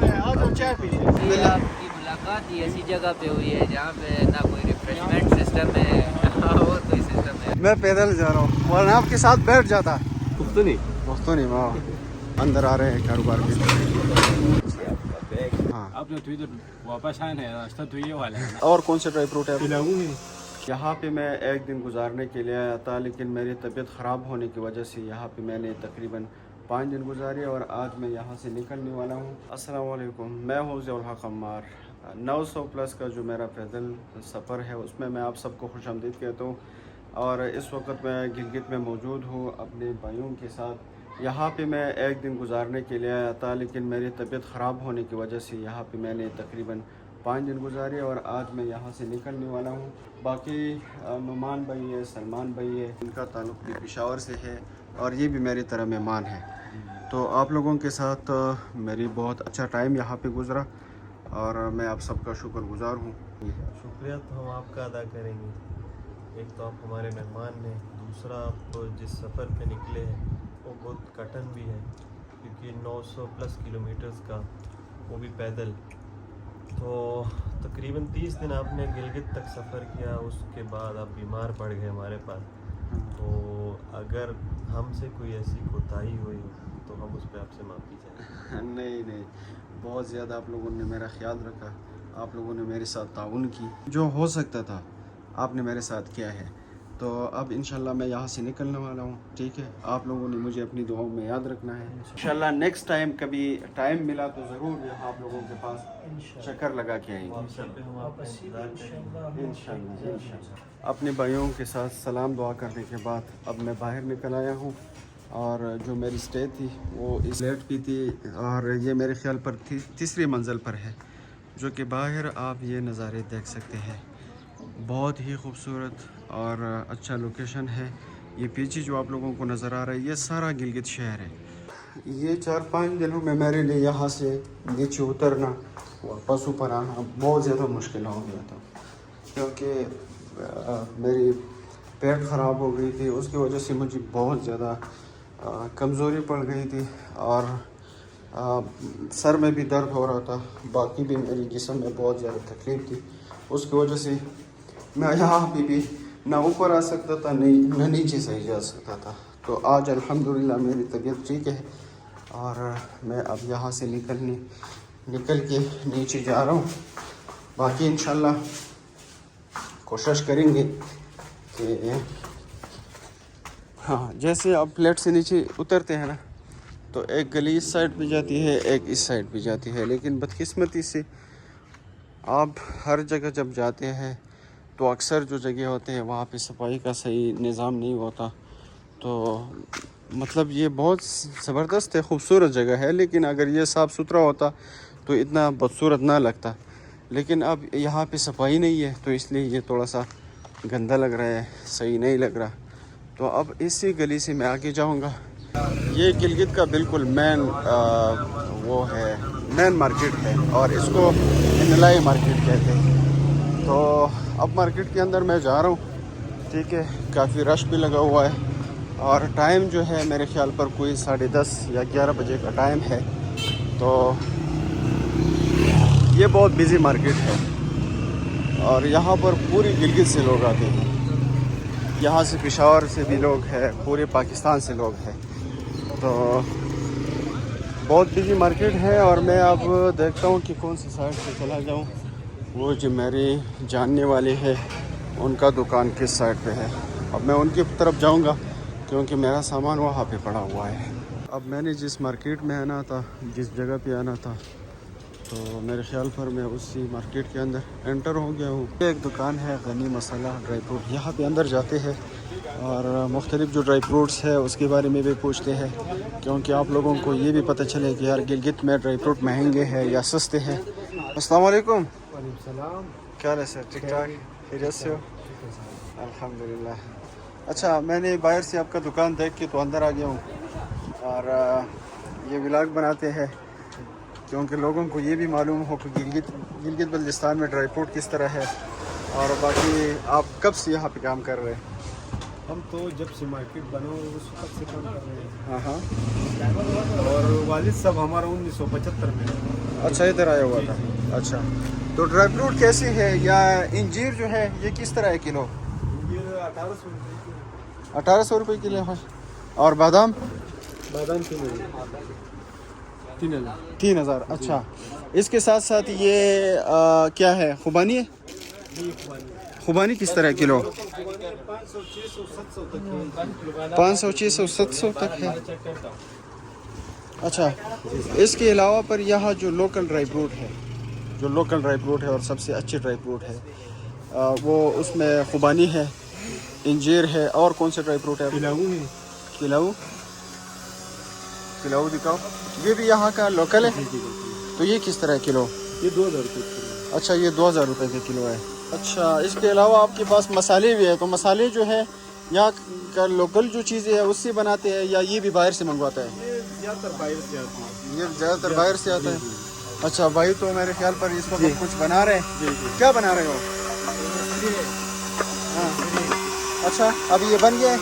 आपकी मुलाकात ही ऐसी जगह पे हुई है जहाँ पे ना कोई रिफ्रेशमेंट सिस्टम है और कोई सिस्टम है। मैं पैदल जा रहा हूँ वरना आपके साथ बैठ जाता। पुख्तनी वाह अंदर आ रहे हैं कारोबार के हाँ। आप जो इधर वापस आए हैं रास्ता तो ये वाला है। और कौन से ड्राई फ्रूट है? यहाँ पे मैं एक दिन गुजारने के लिए आया था, लेकिन मेरी तबीयत ख़राब होने की वजह से यहाँ पे मैंने तकरीबन 5 दिन गुजारे और आज मैं यहाँ से निकलने वाला हूँ। अस्सलाम वालेकुम, मैं हूँ ज़ियाउल हक अम्मार। 900 प्लस का जो मेरा पैदल सफ़र है उसमें मैं आप सबको खुशामदीद कहता हूँ। और इस वक्त मैं गिलगित में मौजूद हूँ अपने भाइयों के साथ। यहाँ पे मैं एक दिन गुजारने के लिए आया था, लेकिन मेरी तबीयत ख़राब होने की वजह से यहाँ पे मैंने तकरीबन 5 दिन गुजारे और आज मैं यहाँ से निकलने वाला हूँ। बाकी नुमान भाई है, सलमान भाई है, इनका ताल्लुक़ भी पेशावर से है और ये भी मेरी तरह मेहमान है। तो आप लोगों के साथ मेरी बहुत अच्छा टाइम यहाँ पे गुज़रा और मैं आप सबका शुक्रगुज़ार हूँ। शुक्रिया तो हम आपका अदा करेंगे। एक तो आप हमारे मेहमान हैं, दूसरा आप जिस सफ़र पे निकले हैं वो बहुत कठिन भी है क्योंकि 900 प्लस किलोमीटर्स का, वो भी पैदल। तो तकरीबन 30 दिन आपने गिलगित तक सफ़र किया, उसके बाद आप बीमार पड़ गए हमारे पास। तो अगर हमसे कोई ऐसी कोताही हुई तो हम उस पर आपसे माफ़ी चाहें। नहीं, बहुत ज़्यादा आप लोगों ने मेरा ख्याल रखा, आप लोगों ने मेरे साथ ताउन की, जो हो सकता था आपने मेरे साथ किया है। तो अब इंशाल्लाह मैं यहाँ से निकलने वाला हूँ, ठीक है। आप लोगों ने मुझे अपनी दुआओं में याद रखना है। इंशाल्लाह नेक्स्ट टाइम कभी टाइम मिला तो ज़रूर यहाँ आप लोगों के पास चक्कर लगा के आएंगे इंशाल्लाह। अपने भाइयों के साथ सलाम दुआ करने के बाद अब मैं बाहर निकल आया हूँ और जो मेरी स्टे थी वो इस लेट की थी और ये मेरे ख्याल पर तीसरी मंजिल पर है, जो कि बाहर आप ये नज़ारे देख सकते हैं। बहुत ही खूबसूरत और अच्छा लोकेशन है। ये पीछे जो आप लोगों को नज़र आ रहा है ये सारा गिलगित शहर है। ये 4-5 दिनों में मेरे लिए यहाँ से नीचे उतरना वापस ऊपर आना बहुत ज़्यादा मुश्किल हो गया था, क्योंकि मेरी पेट ख़राब हो गई थी। उसकी वजह से मुझे बहुत ज़्यादा कमज़ोरी पड़ गई थी और सर में भी दर्द हो रहा था। बाकी भी मेरी जिस्म में बहुत ज़्यादा तकलीफ़ थी। उसकी वजह से मैं यहाँ भी ना ऊपर आ सकता था न नीचे सही जा सकता था। तो आज अल्हम्दुलिल्लाह मेरी तबीयत ठीक है और मैं अब यहाँ से निकल के नीचे जा रहा हूँ। बाकी इंशाल्लाह कोशिश करेंगे कि हाँ, जैसे आप फ्लैट से नीचे उतरते हैं ना तो एक गली इस साइड पे जाती है, एक इस साइड पे जाती है, लेकिन बदकिस्मती से आप हर जगह जब जाते हैं तो अक्सर जो जगह होते हैं वहाँ पे सफाई का सही निज़ाम नहीं होता। तो मतलब ये बहुत ज़बरदस्त है, ख़ूबसूरत जगह है, लेकिन अगर ये साफ़ सुथरा होता तो इतना बदसूरत ना लगता। लेकिन अब यहाँ पे सफाई नहीं है तो इसलिए ये थोड़ा सा गंदा लग रहा है, सही नहीं लग रहा। तो अब इसी गली से मैं आगे जाऊँगा। ये गिलगित का बिल्कुल वो है मेन मार्केट है और इसको इनलाई मार्केट कहते हैं। तो अब मार्केट के अंदर मैं जा रहा हूँ, ठीक है। काफ़ी रश भी लगा हुआ है और टाइम जो है मेरे ख्याल पर कोई 10:30 या 11 बजे का टाइम है। तो ये बहुत बिज़ी मार्केट है और यहाँ पर पूरी गिलगित से लोग आते हैं। यहाँ से पेशावर से भी लोग हैं, पूरे पाकिस्तान से लोग हैं। तो बहुत बिज़ी मार्केट है और मैं अब देखता हूँ कि कौन सी साइड से चला जाऊँ। वो जो मेरे जानने वाले हैं उनका दुकान किस साइड पे है, अब मैं उनकी तरफ जाऊँगा क्योंकि मेरा सामान वहाँ पे पड़ा हुआ है। अब मैंने जिस मार्केट में आना था, जिस जगह पे आना था, तो मेरे ख्याल पर मैं उसी मार्केट के अंदर एंटर हो गया हूँ। एक दुकान है गनी मसाला ड्राई फ्रूट, यहाँ पे अंदर जाते हैं और मुख्तलिफ़ जो ड्राई फ्रूट्स है उसके बारे में भी पूछते हैं, क्योंकि आप लोगों को ये भी पता चले कि यार गिलगित में ड्राई फ्रूट महंगे हैं या सस्ते हैं। अस्सलाम वालेकुम। क्या हाल है सर? ठीक ठाक, खैरियत से हो? अल्हम्दुलिल्लाह। अच्छा, मैंने बाहर से आपका दुकान देख के तो अंदर आ गया हूँ और ये व्लॉग बनाते हैं क्योंकि लोगों को ये भी मालूम हो कि गिलगित बल्तिस्तान में ड्राई फ्रूट किस तरह है। और बाकी आप कब से यहाँ पे काम कर रहे हैं? हम तो जब से मार्केट बना उस वक्त से काम कर रहे हैं। हाँ। और वालिद साहब हमारा 1975 में। अच्छा इधर आया हुआ था। अच्छा तो ड्राई फ्रूट कैसी है या इंजीर जो है ये किस तरह है किलो? ये 1800 रुपये 1800 रुपये किलो है। और बादाम? बादाम 3000। अच्छा इसके साथ साथ ये क्या है, खुबानी है? खुबानी किस तरह है किलो? 500 600 700 तक है। 500 600 700 तक है। अच्छा इसके अलावा पर यहाँ जो लोकल ड्राई फ्रूट है, जो लोकल ड्राई फ्रूट है और सबसे अच्छे ड्राई फ्रूट है वो उसमें खुबानी है, इंजीर है, और कौन से ड्राई फ्रूट है? खिलाऊ है। खिलाऊ? खिलाऊ दिखाओ। ये भी यहाँ का लोकल है। तो ये किस तरह है किलो? ये 2000 रुपये किलो। अच्छा ये 2000 रुपये के किलो है। अच्छा इसके अलावा आपके पास मसाले भी है, तो मसाले जो है यहाँ का लोकल जो चीज़ें है उससे बनाते हैं या ये भी बाहर से मंगवाता है? ये ज़्यादातर बाहर से आती है। ये ज़्यादातर बाहर से आता है। अच्छा भाई तो मेरे ख्याल पर इस वक्त कुछ बना रहे हैं। क्या बना रहे हो? हाँ अच्छा अभी ये बन गया है?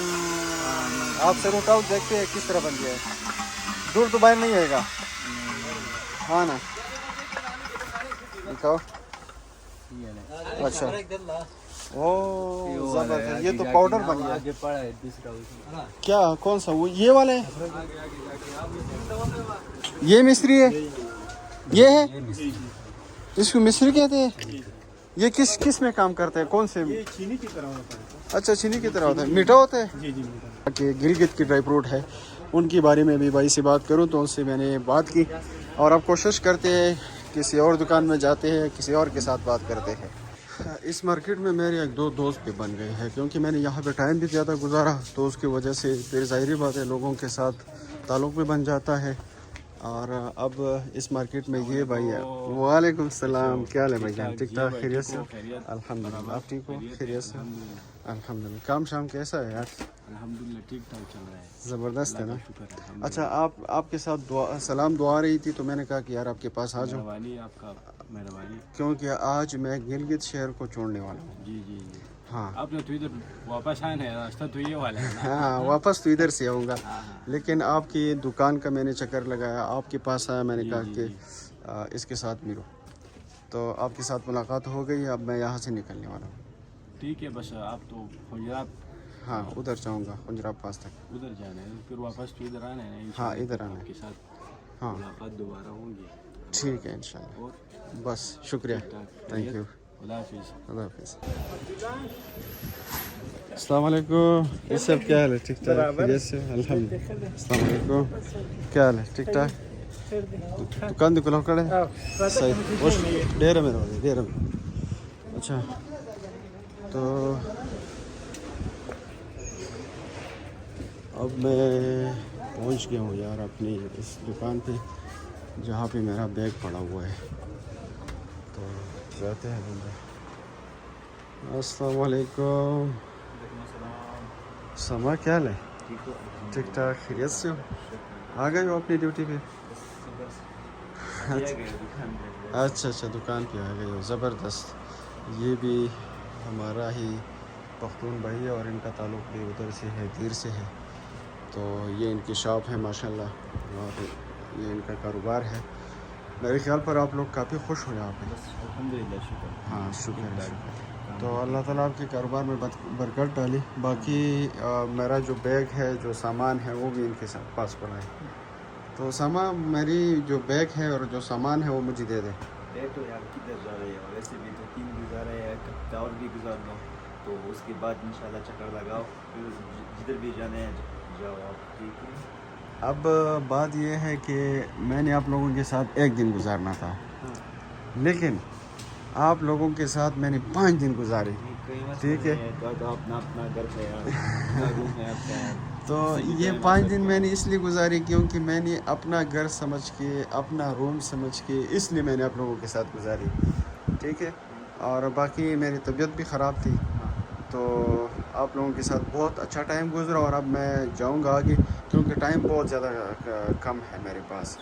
आपसे रुकाओ देखते हैं किस तरह बन गया है। दूर तो बाहर नहीं आएगा। हाँ ना दिखाओ। अच्छा ओ जबरदस्त, ये तो पाउडर बन गया। क्या कौन सा वो ये वाला है? ये मिस्री है? ये है? इसको मिस्री कहते हैं। ये किस किस में काम करते हैं, कौन से? ये चीनी की तरह होता है। अच्छा चीनी की तरह होता है, मीठा होता है। जी जी मीठा। कि गिलगित की ड्राई फ्रूट है उनके बारे में भी भाई से बात करूं तो उनसे मैंने बात की और अब कोशिश करते हैं किसी और दुकान में जाते हैं, किसी और के साथ बात करते हैं। इस मार्केट में मेरे एक दो दोस्त भी बन गए हैं क्योंकि मैंने यहाँ पे टाइम भी ज़्यादा गुजारा, तो उसकी वजह से फिर ज़ाहिर बात है लोगों के साथ ताल्लुक़ भी बन जाता है। और अब इस मार्केट में ये भाई है। वालेकुम सलाम, क्या हाल है भाई जान? ठीक ठाक, खैरियत से? अल्हम्दुलिल्लाह। आप ठीक हो? खैरियत से? अल्हम्दुलिल्लाह। काम शाम कैसा है यार? अल्हम्दुलिल्लाह ठीक ठाक चल रहा है। ज़बरदस्त है ना? शुक्र है। अच्छा आपके साथ सलाम दुआ रही थी तो मैंने कहा कि यार आपके पास आ जाऊँ, मेहरबानी आपका, मेहरबानी। क्योंकि आज मैं गिलगित शहर को छोड़ने वाला हूँ। जी जी जी। हाँ आपने तो इधर वापस आए हैं, रास्ता तो ये वाला है ना। हाँ वापस तो इधर से आऊँगा, लेकिन आपकी दुकान का मैंने चक्कर लगाया, आपके पास आया, मैंने कहा कि इसके साथ मिलो, तो आपके साथ मुलाकात हो गई। अब मैं यहाँ से निकलने वाला हूँ। ठीक है, बस आप तो हुजरात हाँ उधर जाऊँगा, हुजरात पास तक उधर जाना है, फिर वापस तो इधर आना है ना। हाँ इधर आना है आपके साथ हाँ मुलाकात दोबारा होंगी। ठीक है इंशाल्लाह। और बस शुक्रिया, थैंक यू, खुदा हाफिज़। अल्लाह हाफिज़। अस्सलाम वालेकुम, ये सब क्या हाल है? ठीक ठाक, जैसे अल्हम्दुलिल्लाह। अस्सलाम वालेकुम, क्या हाल है? ठीक ठाक। दुकान दुकान कड़े सही उस डेरे में रहो, डेरे में। अच्छा तो अब मैं पहुंच गया हूँ यार अपनी इस दुकान पे जहाँ पे मेरा बैग पड़ा हुआ है, तो जाते हैं अंदर। अस्सलाम वालेकुम। समा क्या हाल है? ठीक ठाक, खैरियत से हो? आ गए हो अपनी ड्यूटी पे? अच्छा अच्छा दुकान पे आ गए हो, ज़बरदस्त। ये भी हमारा ही पख्तून भाई है और इनका ताल्लुक़ भी उधर से है, तीर से है। तो ये इनकी शॉप है माशाल्लाह और ये इनका कारोबार है। मेरे ख्याल पर आप लोग काफ़ी खुश हो यहाँ पे? अल्हम्दुलिल्लाह शुक्र। हाँ शुक्र है, शुक्र। तो अल्लाह ताला आपके कारोबार में बरकत डाली। बाकी मेरा जो बैग है, जो सामान है, वो भी इनके साथ पास पड़ा है। तो सामान, मेरी जो बैग है और जो सामान है वो मुझे दे दें। तो यार किधर जा रहे हो? वैसे भी तो 3 गुजारे हैं, एक हफ्ता और भी गुजार लो, तो उसके बाद इंशाल्लाह चक्कर लगाओ, फिर जिधर भी जाने हैं जाओ आप, ठीक है? अब बात यह है कि मैंने आप लोगों के साथ एक दिन गुजारना था, लेकिन आप लोगों के साथ मैंने 5 दिन गुजारे, ठीक है? तो अपना अपना घर पे यार, रूम है आपका यार। तो ये 5 दिन मैंने इसलिए गुजारे क्योंकि मैंने अपना घर समझ के, अपना रूम समझ के, इसलिए मैंने आप लोगों के साथ गुजारी, ठीक है? और बाकी मेरी तबीयत भी ख़राब थी, तो आप लोगों के साथ बहुत अच्छा टाइम गुजरा। और अब मैं जाऊंगा आगे क्योंकि टाइम बहुत ज़्यादा कम है मेरे पास।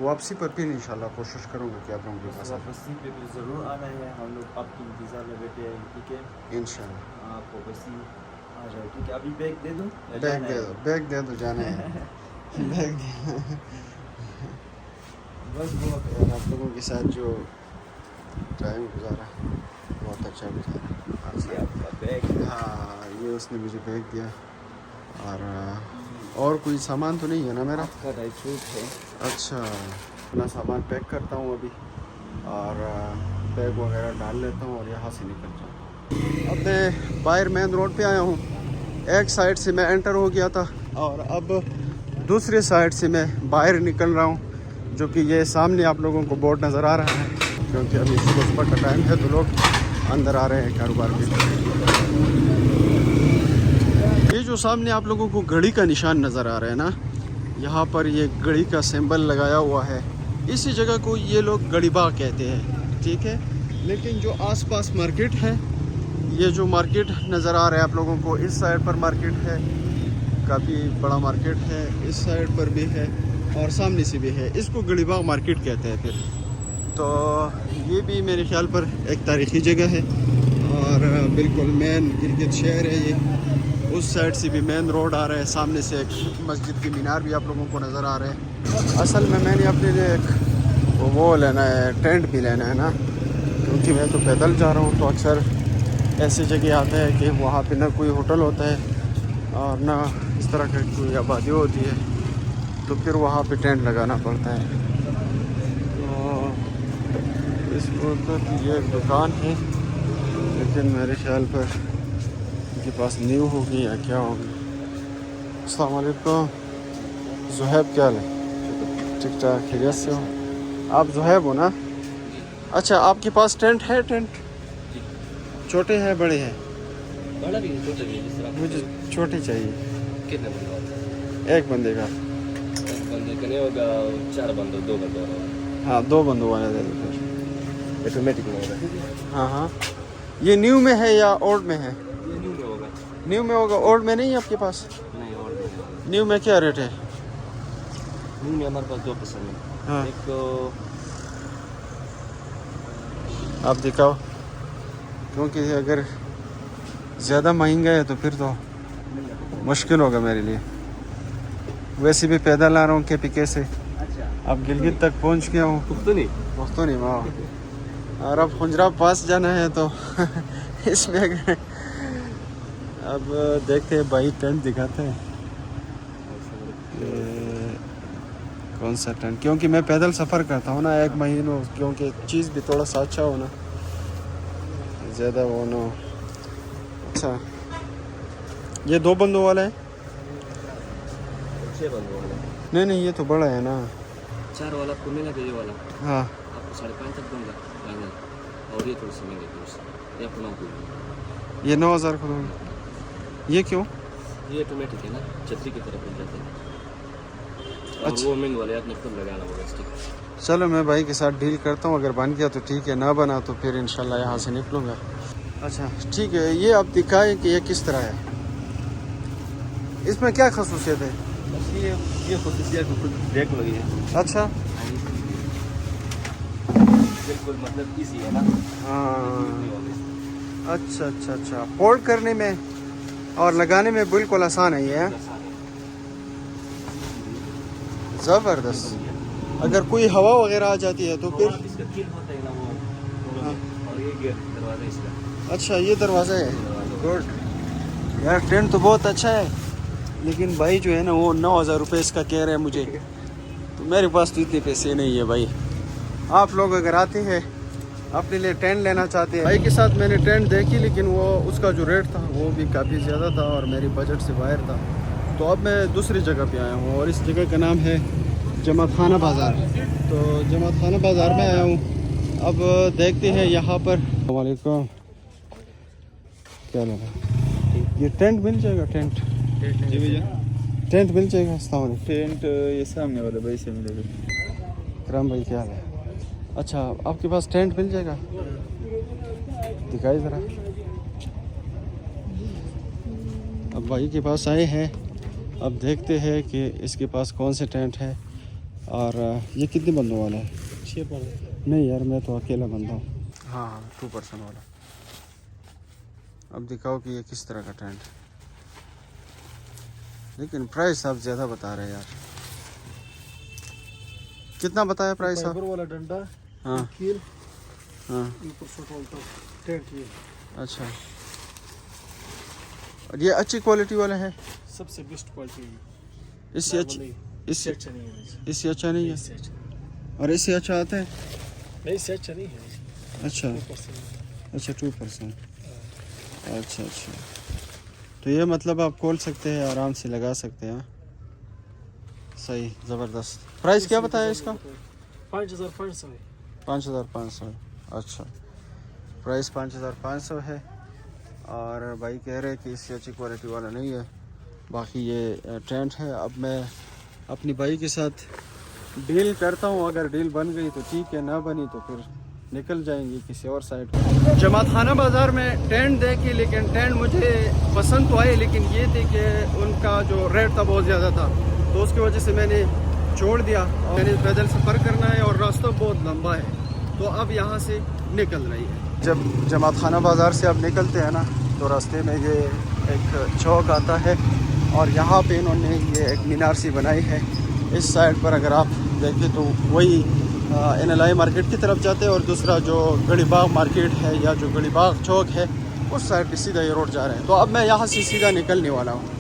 वापसी पर फिर इंशाल्लाह कोशिश करूंगा कि आप लोगों के पास वापसी पे भी ज़रूर आना है, हम लोग आपकी इंतज़ार में बैठे हैं, ठीक है? इंशाल्लाह। आप वापसी आ जाओ, ठीक है? अभी बैग दे दूँ? बैग दे दो, बैग दे दो, जाना है। बैग दे बस बहुत यार, आप लोगों के साथ जो टाइम गुजारा बहुत अच्छा गुजारा। ये आपका बैग हाँ, ये उसने मुझे बैग दिया। और कोई सामान तो नहीं है ना मेरा? का ड्राई फ्रूट है। अच्छा, अपना सामान पैक करता हूँ अभी और बैग वगैरह डाल लेता हूँ और यहाँ से निकल जाता हूँ। अब मैं बाहर मेन रोड पे आया हूँ। एक साइड से मैं एंटर हो गया था और अब दूसरे साइड से मैं बाहर निकल रहा हूँ, जो कि ये सामने आप लोगों को बोर्ड नज़र आ रहा है, क्योंकि अभी सुबह का टाइम है तो लोग अंदर आ रहे हैं कारोबार के लिए। ये जो सामने आप लोगों को घड़ी का निशान नज़र आ रहा है ना, यहाँ पर ये घड़ी का सिंबल लगाया हुआ है। इसी जगह को ये लोग गड़ीबाग कहते हैं, ठीक है। लेकिन जो आसपास मार्केट है, ये जो मार्केट नज़र आ रहा है आप लोगों को, इस साइड पर मार्केट है, काफ़ी बड़ा मार्केट है, इस साइड पर भी है और सामने से भी है। इसको गड़ीबाग मार्केट कहते हैं फिर। तो ये भी मेरे ख्याल पर एक तारीख़ी जगह है और बिल्कुल मेन गिलगित शहर है ये। उस साइड से भी मेन रोड आ रहा है, सामने से एक मस्जिद की मीनार भी आप लोगों को नज़र आ रहा है। असल में मैंने अपने लिए एक वो लेना है, टेंट भी लेना है ना, क्योंकि मैं तो पैदल जा रहा हूँ। तो अक्सर ऐसी जगह आता है कि वहाँ पे ना कोई होटल होता है और ना इस तरह की कोई आबादी होती है, तो फिर वहाँ पे टेंट लगाना पड़ता है। तो इस वक्त ये एक दुकान है, लेकिन मेरे ख्याल पर इनके पास न्यू होगी या क्या होगी। अस्सलाम वालेकुम ज़ुहैब, क्या हाल है? ठीक ठाक, खैरियत से हो? आप ज़ुहैब हो ना? अच्छा, आपके पास टेंट है? टेंट छोटे हैं बड़े हैं? बड़ा भी है, छोटा भी है, जिस तरह मुझे छोटे चाहिए। कितने बंदे होते एक बंदे का। हैं? एक बंदे का नहीं होगा, 4 बंदे, 2 बंदे होगा। हाँ, 2 बंदों वाला दे दो फिर। ऑटोमेटिक में होगा। हाँ हाँ, ये न्यू में है या ओल्ड में है? ये न्यू में होगा। न्यू में होगा, ओल्ड में नहीं है आपके पास? नहीं, और नहीं होगा। न्यू में क्या रेट है? न्यू में हमारे पास 2 किस्म है। हाँ, एक तो आप दिखाओ, क्योंकि अगर ज़्यादा महंगा है तो फिर तो मुश्किल होगा मेरे लिए। वैसे भी पैदल आ रहा हूँ KPK से, अच्छा, अब गिलगित तक पहुँच गया हूँ। तो नहीं दोस्तों नहीं वाह, और अब खुंजरा पास जाना है तो इसमें अब देखते हैं भाई, टेंट दिखाते हैं ये कौन सा टेंट, क्योंकि मैं पैदल सफ़र करता हूँ ना 1 महीनों, क्योंकि चीज़ भी थोड़ा सा अच्छा हो ना, ज़्यादा वो ना। अच्छा, ये 2 बंदों वाला है? 6 बंदे वाला। नहीं, ये तो बड़ा है ना। 4 वाला आपको मिलेगा, ये वाला हाँ, आपको 5.5 तक दूंगा फाइनल। और ये थोड़ी सी महंगी थोड़ी सी, ये आपको 9 को। ये 9,000 को दूँगा। ये क्यों? ये ऑटोमेटिक है ना, छतरी की तरफ मिल जाते हैं। और अच्छा। वो मेन वाले आपने खुद लगाना होगा स्टिक। चलो मैं भाई के साथ डील करता हूँ, अगर बन गया तो ठीक है, ना बना तो फिर इंशाल्लाह यहाँ से निकलूँगा। अच्छा ठीक है, ये आप दिखाएं कि ये किस तरह है, इसमें क्या खसूसियत है? बस ये खुसूसियत खुद देख लो ये। अच्छा, बिल्कुल मतलब इजी है ना। हाँ, अच्छा, फोल्ड करने में और लगाने में बिल्कुल आसान है ये। ज़बरदस्त। अगर कोई हवा वगैरह आ जाती है तो फिर? इसका किल होता है ना वो। हाँ। और ये गेट दरवाजा इसका। अच्छा, ये दरवाज़ा है। गुड यार, टेंट तो बहुत अच्छा है, लेकिन भाई जो है ना वो 9,000 रुपये इसका कह रहे हैं मुझे, तो मेरे पास तो इतने पैसे नहीं है भाई। आप लोग अगर आते हैं अपने लिए टेंट लेना चाहते हैं, भाई के साथ मैंने टेंट देखी, लेकिन वो उसका जो रेट था वो भी काफ़ी ज़्यादा था और मेरी बजट से बाहर था। तो अब मैं दूसरी जगह पे आया हूँ और इस जगह का नाम है जमात खाना बाज़ार। तो जमात खाना बाज़ार में आया हूँ, अब देखते हैं यहाँ पर। वालेकुम, क्या लगा? ये टेंट मिल जाएगा? टेंट जी भैया, टेंट मिल जाएगा? अस्सलाम वालेकुम। टेंट ये सामने वाले भाई से मिलेगा। राम भाई, क्या हाल है? अच्छा, आपके पास टेंट मिल जाएगा? दिखाई ज़रा। अब भाई के पास आए हैं, अब देखते हैं कि इसके पास कौन से टेंट है और ये कितने बंदों वाला है? 6 पर। नहीं यार, मैं तो अकेला बंदा हूँ। हाँ, 2 पर्सन वाला। अब दिखाओ कि ये किस तरह का टेंट है, लेकिन प्राइस आप ज़्यादा बता रहे हैं यार। कितना बताया प्राइस आप? फाइबर वाला डंडा, हाँ कील, हाँ ऊपर शॉट होता टेंट ये अच्छा। और ये अच्छी क्वालिटी वाला है? सबसे बेस्ट क्वालिटी है। इससे इससे अच्छा नहीं है। इससे अच्छा नहीं है? इससे अच्छा और इससे अच्छा आता है? नहीं, इससे अच्छा नहीं है। अच्छा 2% अच्छा 2%। अच्छा अच्छा, तो ये मतलब आप खोल सकते हैं, आराम से लगा सकते हैं। सही, ज़बरदस्त। प्राइस क्या बताया इसका? 5500 है। 5500। अच्छा, प्राइस 5500 है। और भाई कह रहे हैं कि इससे अच्छी क्वालिटी वाला नहीं है। बाकी ये टेंट है। अब मैं अपनी भाई के साथ डील करता हूँ, अगर डील बन गई तो ठीक है, ना बनी तो फिर निकल जाएंगी किसी और साइड पर। जमात खाना बाज़ार में टेंट देखी, लेकिन टेंट मुझे पसंद तो आए, लेकिन ये थी कि उनका जो रेट था बहुत ज़्यादा था, तो उसकी वजह से मैंने छोड़ दिया। और मैंने पैदल सफ़र करना है और रास्ता बहुत लंबा है, तो अब यहाँ से निकल रही है। जब जमात खाना बाज़ार से अब निकलते हैं ना, तो रास्ते में ये एक चौक आता है और यहाँ पे इन्होंने ये एक मीनार सी बनाई है। इस साइड पर अगर आप देखें तो वही NLI मार्केट की तरफ जाते हैं, और दूसरा जो गढ़ीबाग मार्केट है या जो गढ़ीबाग चौक है उस साइड पे सीधा ये रोड जा रहे हैं। तो अब मैं यहाँ से सीधा निकलने वाला हूँ।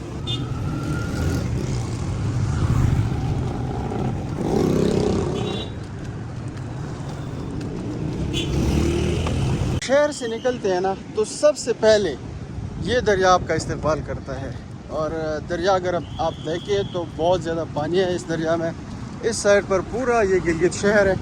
शहर से निकलते हैं ना, तो सबसे पहले ये दरिया आपका इस्तेमाल करता है। और दरिया अगर आप देखें तो बहुत ज़्यादा पानी है इस दरिया में। इस साइड पर पूरा ये गिलगित शहर है,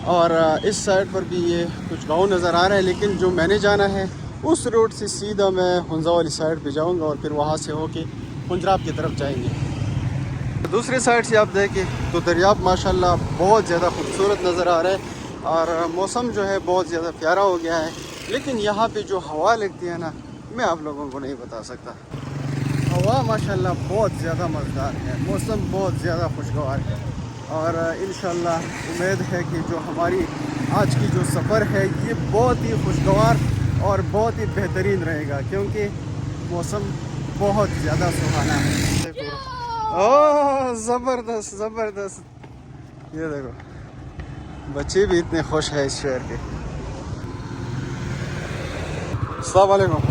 और इस साइड पर भी ये कुछ गांव नज़र आ रहे हैं, लेकिन जो मैंने जाना है उस रोड से सीधा मैं हुंजा वाली साइड पे जाऊंगा और फिर वहाँ से होके पंजाब की तरफ जाएंगे। दूसरी साइड से आप देखें तो दरिया माशाल्लाह बहुत ज़्यादा खूबसूरत नज़र आ रहा है, और मौसम जो है बहुत ज़्यादा प्यारा हो गया है। लेकिन यहाँ पे जो हवा लगती है ना, मैं आप लोगों को नहीं बता सकता। हवा माशाल्लाह बहुत ज़्यादा मज़ेदार है, मौसम बहुत ज़्यादा खुशगवार है, और इंशाल्लाह उम्मीद है कि जो हमारी आज की जो सफ़र है ये बहुत ही खुशगवार और बहुत ही बेहतरीन रहेगा, क्योंकि मौसम बहुत ज़्यादा सुहाना है। ओह ज़बरदस्त ज़बरदस्त, ये देखो बच्चे भी इतने खुश हैं इस शहर के। अस्सलाम वालेकुम,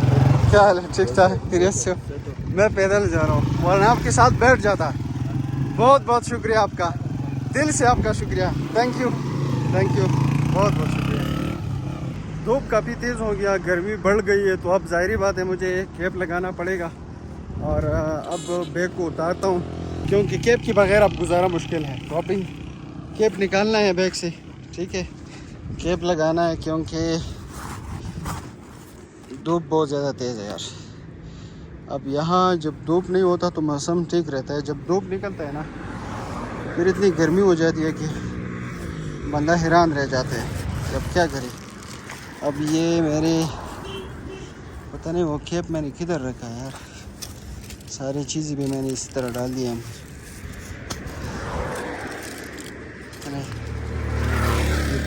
क्या हाल है? ठीक ठाक, खैरियत से हो? मैं पैदल जा रहा हूँ, वरना आपके साथ बैठ जाता। बहुत बहुत शुक्रिया आपका, दिल से आपका शुक्रिया। थैंक यू बहुत बहुत शुक्रिया। धूप काफ़ी तेज़ हो गया, गर्मी बढ़ गई है, तो अब ज़ाहिरी बात है मुझे कैप लगाना पड़ेगा। और अब बैग को उतारता हूँ, क्योंकि कैप के बगैर अब गुजारा मुश्किल है। तो अभी कैप निकालना है बैग से, ठीक है, कैप लगाना है, क्योंकि धूप बहुत ज़्यादा तेज़ है यार। अब यहाँ जब धूप नहीं होता तो मौसम ठीक रहता है, जब धूप निकलता है ना फिर इतनी गर्मी हो जाती है कि बंदा हैरान रह जाता है। अब क्या करे। अब ये मेरे पता नहीं वो कैप मैंने किधर रखा है यार, सारी चीज़ें भी मैंने इसी तरह डाल दी हैं।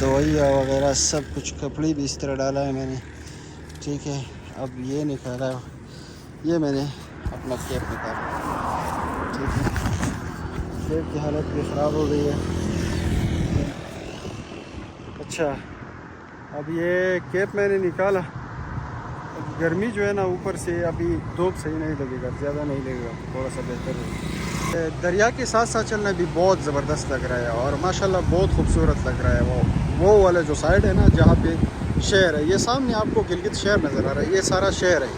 दवाइयाँ वगैरह सब कुछ, कपड़े भी इस तरह डाला है मैंने, ठीक है। अब ये निकाला, ये मैंने अपना कैप निकाला, ठीक है। कैप की हालत भी ख़राब हो गई है। अच्छा, अब ये कैप मैंने निकाला। अब गर्मी जो है ना ऊपर से, अभी धूप सही नहीं लगेगा, ज़्यादा नहीं लगेगा, थोड़ा सा बेहतर है। दरिया के साथ साथ चलना भी बहुत ज़बरदस्त लग रहा है, और माशाल्लाह बहुत खूबसूरत लग रहा है। वो वाला जो साइड है ना जहाँ पे शहर है, ये सामने आपको गिलगित शहर नज़र आ रहा है, ये सारा शहर है,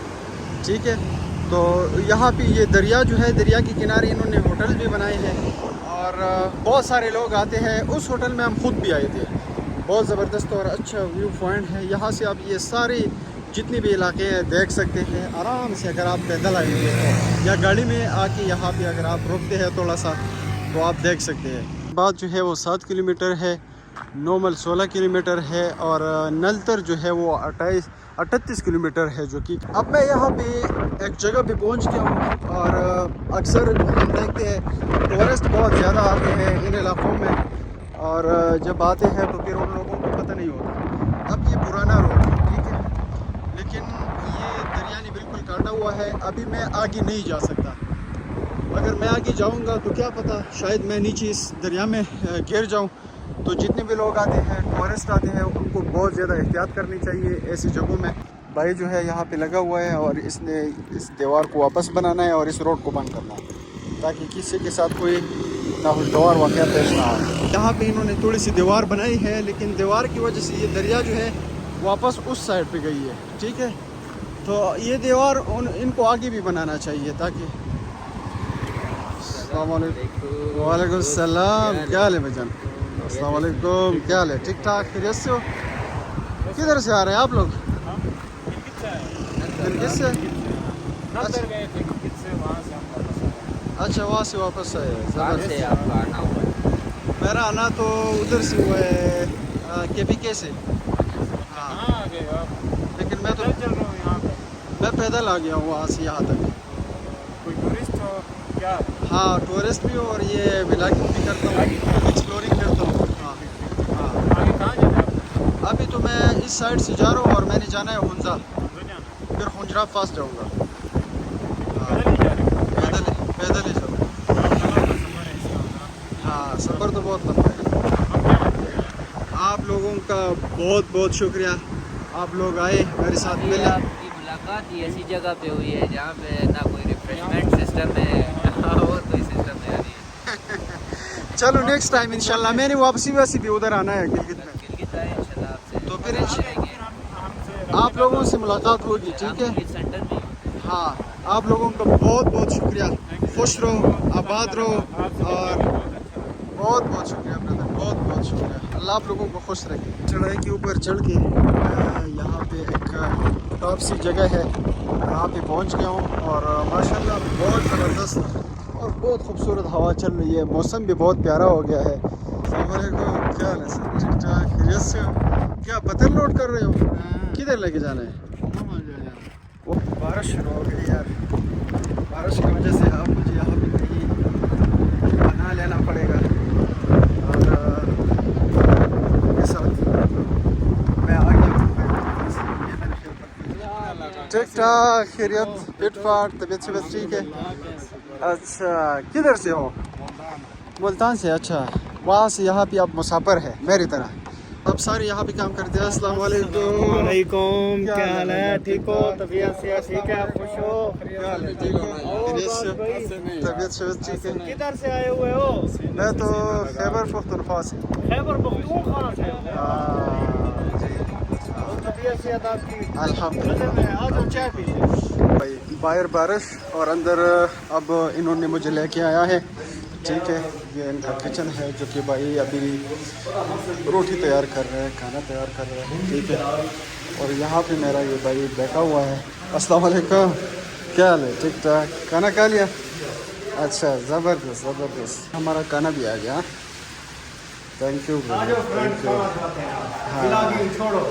ठीक है। तो यहाँ पे ये दरिया जो है, दरिया के किनारे इन्होंने होटल भी बनाए हैं, और बहुत सारे लोग आते हैं। उस होटल में हम खुद भी आए थे, बहुत ज़बरदस्त और अच्छा व्यू पॉइंट है। यहाँ से आप ये सारे जितने भी इलाके हैं देख सकते हैं आराम से। अगर आप पैदल आएंगे तो या गाड़ी में आके यहाँ पे अगर आप रुकते हैं थोड़ा सा, तो आप देख सकते हैं। बात जो है वो 7 किलोमीटर है, नॉर्मल 16 किलोमीटर है, और नलतर जो है वो 38 किलोमीटर है। जो कि अब मैं यहाँ पे एक जगह पे पहुँच गया हूँ, और अक्सर हम देखते हैं टूरिस्ट बहुत ज़्यादा आते हैं इन इलाक़ों में, और जब आते हैं तो फिर उन लोगों को पता नहीं होता। अब ये पुराना रोड है, ठीक है, लेकिन ये दरिया ने बिल्कुल काटा हुआ है। अभी मैं आगे नहीं जा सकता, अगर मैं आगे जाऊंगा तो क्या पता शायद मैं नीचे इस दरिया में गिर जाऊं। तो जितने भी लोग आते हैं, टूरिस्ट आते हैं, उनको बहुत ज़्यादा एहतियात करनी चाहिए ऐसी जगहों में। भाई जो है यहाँ पे लगा हुआ है और इसने इस दीवार को वापस बनाना है और इस रोड को बंद करना है ताकि किसी के साथ कोई नागवार वाक़या पेश ना आए। यहाँ पे इन्होंने थोड़ी सी दीवार बनाई है, लेकिन दीवार की वजह से ये दरिया जो है वापस उस साइड पे गई है, ठीक है। तो ये दीवार इनको आगे भी बनाना चाहिए ताकि। वालेकुम सलाम, क्या हाल है भाईजान? अस्सलाम वालेकुम, क्या हाल है? ठीक ठाक, खैरियत से हो? किधर से आ रहे हैं आप लोग? किस से? अच्छा, वहाँ से वापस आए। कहाँ से आपका आना हुआ है? मेरा आना तो उधर से हुआ है, KPK से। हाँ, लेकिन मैं तो चल रहा हूँ यहाँ पे। मैं पैदल आ गया हूँ वहाँ से यहाँ तक। कोई टूरिस्ट हो क्या? हाँ, टूरिस्ट भी और ये व्लॉगिंग भी करता हूँ, एक्सप्लोरिंग करता हूँ। हाँ हाँ। आगे कहाँ जाना है आपको? अभी तो मैं इस साइड से जा रहा हूँ और मैंने जाना है हुंजा, फिर हुंजरा फास्ट जाऊँगा। हाँ, पैदल ही जाऊँगा। हाँ, सफ़र तो बहुत लंबा है। आप लोगों का बहुत बहुत शुक्रिया, आप लोग आए मेरे साथ ये मिले। आपकी मुलाकात ही ऐसी जगह पे हुई है जहाँ पे ना कोई रिफ्रेशमेंट सिस्टम है और कोई सिस्टम है नहीं। चलो नेक्स्ट टाइम इंशाल्लाह। मैंने वापसी वैसे भी उधर आना है गिलगित में, गिलगित आए इंशाल्लाह आपसे, तो फिर आप लोगों से मुलाकात होगी, ठीक है। गिलगित सेंटर में। हाँ, आप लोगों का बहुत बहुत शुक्रिया। खुश रहो, आबाद रहो और बहुत बहुत शुक्रिया ब्रदर, बहुत बहुत शुक्रिया। अल्लाह आप लोगों को खुश रखे। चढ़ाई के ऊपर चढ़ के यहाँ पे एक टॉप सी जगह है, यहाँ पे पहुँच गया हूँ और माशाल्लाह बहुत ज़बरदस्त और बहुत खूबसूरत हवा चल रही है। मौसम भी बहुत प्यारा हो गया है। अस्सलाम वालेकुम, क्या हाल है सर? ठीक ठाक, खैरियत से हो? क्या पत्थर लोड कर रहे हो? किधर लेके जाना है? वो बारिश शुरू हो गई यार, बारिश की वजह से अब मुझे यहाँ पे कहीं बना लेना पड़ेगा और के साथ मैं आ गया हूँ। ठीक ठाक, खैरियत, फिट फाट, तबीयत शबीयत ठीक है? अच्छा, किधर से हो? मुल्तान से। अच्छा, वहाँ से यहाँ पे आप मुसाफिर है मेरी तरह? अब सारे यहाँ पे काम करते हैं। अस्सलाम वालेकुम, क्या हाल है? ठीक हो? तबीयत से ठीक है? खुश हो? क्या हाल है? ठीक हो? तबीयत शबीयत ठीक है? किधर से आए हुए हो? मैं तो खैबर पख्तूनख्वा से। खैबर पख्तूनख्वा से। तबीयत से आपकी? अल्हम्दुलिल्लाह। आज चाय पीजिए। भाई बाहर बारिश और अंदर अब इन्होंने मुझे लेके आया है, ठीक है। ये इनका किचन है जो कि भाई अभी रोटी तैयार कर रहे हैं, खाना तैयार कर रहे हैं, ठीक है। और यहाँ पे मेरा ये भाई बैठा हुआ है। अस्सलाम वालेकुम, क्या हाल है? ठीक ठाक, खाना खा लिया? अच्छा, ज़बरदस्त ज़बरदस्त, हमारा खाना भी आ गया। Thank you, thank you. Vlogging छोड़ो।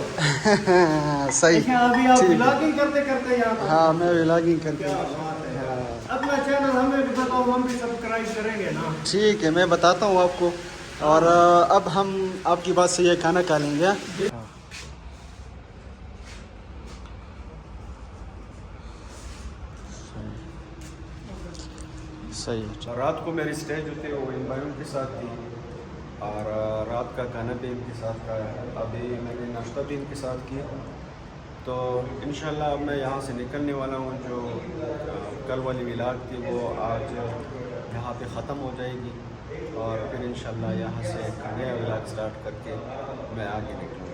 सही, अभी आप ठीक है। व्लॉगिंग करते करते यहाँ हाँ, मैं व्लॉगिंग करके अपना चैनल हमें भी बताओ, हम भी सब्सक्राइब करेंगे ना। ठीक है, मैं बताता हूँ आपको। और अब हम आपकी बात से ये खाना खा लेंगे। सही है। रात को मेरी स्टे जो थे वो इन भाइयों के साथ थी और रात का खाना भी इनके साथ खाया। अभी मैंने नाश्ता भी इनके साथ किया। तो इंशाल्लाह अब मैं यहाँ से निकलने वाला हूँ। जो कल वाली व्लॉग थी वो आज यहाँ पे ख़त्म हो जाएगी और फिर इंशाल्लाह यहाँ से एक नया व्लॉग स्टार्ट करके मैं आगे निकलूँगा।